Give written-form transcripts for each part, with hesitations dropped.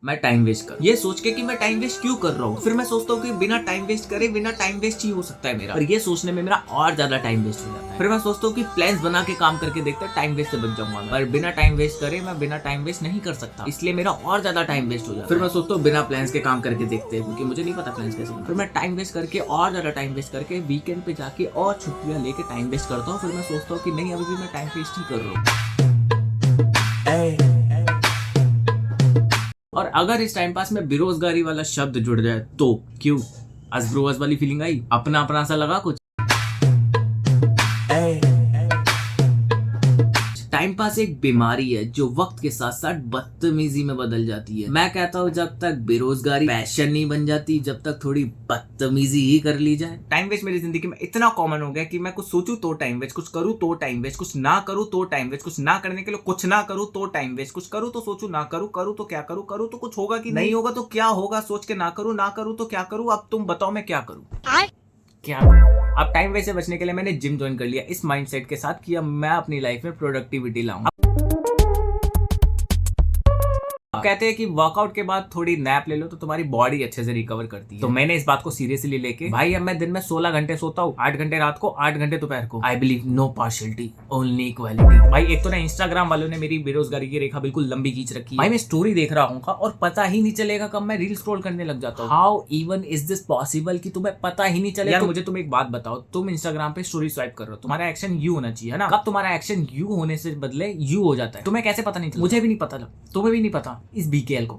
मैं time waste कर, ये सोच के कि मैं टाइम वेस्ट क्यों कर रहा हूँ, फिर मैं सोचता हूँ कि बिना टाइम वेस्ट करे बिना टाइम वेस्ट ही हो सकता है मेरा, और ये सोचने में मेरा और ज्यादा टाइम वेस्ट हो जाता है। फिर मैं सोचता हूँ कि प्लान्स बना के काम करके देखते हैं टाइम वेस्ट से बच जाऊंगा, पर बिना टाइम वेस्ट करे मैं बिना टाइम वेस्ट नहीं कर सकता, इसलिए मेरा और ज्यादा टाइम वेस्ट हो जाता है। फिर मैं सोचता हूँ बिना प्लान्स के काम करके देखते हैं, क्योंकि मुझे नहीं पता प्लान्स कैसे। फिर मैं टाइम वेस्ट करके और ज्यादा टाइम वेस्ट करके वीकेंड पे जाके और छुट्टियां लेके टाइम वेस्ट करता हूँ। फिर मैं सोचता हूँ कि नहीं, अभी भी मैं टाइम वेस्ट ही कर रहा हूँ। और अगर इस टाइम पास में बेरोजगारी वाला शब्द जुड़ जाए तो क्यों, अजब्रोज वाली फीलिंग आई, अपना अपना सा लगा कुछ। टाइम पास एक बीमारी है जो वक्त के साथ साथ बदतमीजी में बदल जाती है। मैं कहता हूँ जब तक बेरोजगारी पैशन नहीं बन जाती, जब तक थोड़ी बदतमीजी ही कर ली जाए। टाइम वेस्ट मेरी जिंदगी में इतना कॉमन हो गया कि मैं कुछ सोचूं तो टाइम वेस्ट, कुछ करूँ तो टाइम वेस्ट, कुछ ना करूँ तो टाइम वेस्ट, कुछ ना करने के लिए कुछ ना करूँ तो टाइम वेस्ट, कुछ करूँ तो सोचूं ना करूँ, करूँ तो क्या करूँ, करूँ तो कुछ होगा कि नहीं होगा तो क्या होगा, सोच के ना करूँ, ना करूँ तो क्या करूँ। अब तुम बताओ मैं क्या करूँ, क्या करूं? अब टाइम वेस्ट से बचने के लिए मैंने जिम ज्वाइन कर लिया, इस माइंडसेट के साथ कि अब मैं अपनी लाइफ में प्रोडक्टिविटी लाऊं। कहते हैं कि वर्कआउट के बाद थोड़ी नैप ले लो तो तुम्हारी बॉडी अच्छे से रिकवर करती है, तो मैंने इस बात को सीरियसली लेके भाई अब मैं दिन में 16 घंटे सोता हूँ, 8 घंटे रात को, 8 घंटे दोपहर को। I believe no partiality, only equality. भाई एक तो ना इंस्टाग्राम वालों ने मेरी बेरोजगारी की रेखा बिल्कुल लंबी खींच रखी है। भाई मैं स्टोरी देख रहा हूँ और पता ही नहीं चलेगा कब मैं रील स्क्रॉल करने लग जाता हूँ। How even is this possible कि तुम्हें पता ही नहीं चले। यार मुझे तुम एक बात बताओ, तुम इंस्टाग्राम पे स्टोरी स्वाइप कर रहे हो, तुम्हारा एक्शन यू होना चाहिए ना, कब तुम्हारा एक्शन यू होने से बदले यू हो जाता है, तुम्हें कैसे पता नहीं चला? मुझे भी नहीं पता, तुम्हें भी नहीं पता, इस बीकेएल को।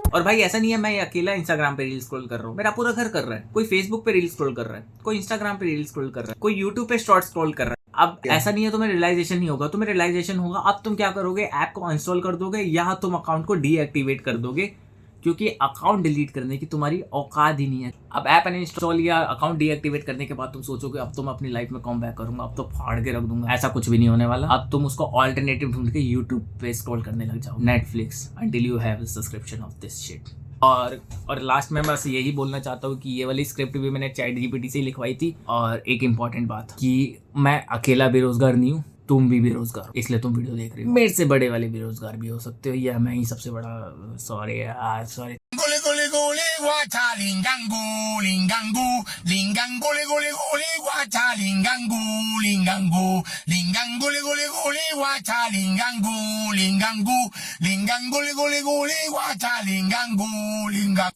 और भाई ऐसा नहीं है मैं अकेला इंस्टाग्राम पे रील स्क्रॉल कर रहा हूँ, मेरा पूरा घर कर रहा है। कोई फेसबुक पे रील स्क्रॉल कर रहा है, कोई इंस्टाग्राम पे रील स्क्रॉल कर रहा है, कोई यूट्यूब पे शॉर्ट स्क्रॉल कर रहा है। अब ऐसा नहीं है तुम्हें रियलाइजेशन नहीं होगा, तुम्हें रियलाइजेशन होगा। अब तुम क्या करोगे, ऐप को अनइंस्टॉल कर दोगे या तुम अकाउंट को डीएक्टिवेट कर दोगे, क्योंकि अकाउंट डिलीट करने की तुम्हारी औकात ही नहीं है। अब ऐप अनइंस्टॉल या अकाउंट डीएक्टिवेट करने के बाद तुम सोचोगे अब तो मैं अपनी लाइफ में कम बैक करूंगा, अब तो फाड़ के रख दूंगा। ऐसा कुछ भी नहीं होने वाला। अब तुम उसको ऑल्टरनेटिव ढूंढ के यूट्यूब पे स्क्रॉल करने लग जाओ, Netflix, until you have subscription of this shit. और लास्ट में बस यही बोलना चाहता हूँ कि ये वाली स्क्रिप्ट भी मैंने चैट जीपीटी से ही लिखवाई थी। और एक इम्पॉर्टेंट बात कि मैं अकेला बेरोजगार नहीं हूँ, तुम भी बेरोजगार हो, इसलिए तुम वीडियो देख रहे हो। मेरे से बड़े वाले बेरोजगार भी हो सकते हो, या मैं ही सबसे बड़ा। सॉरी यार, sorry. Guacha lingangu, lingangu, lingangu, gole gole, guacha lingangu, lingangu, lingangu, gole gole, guacha lingangu, lingangu, lingangu, gole gole, guacha lingangu, lingangu.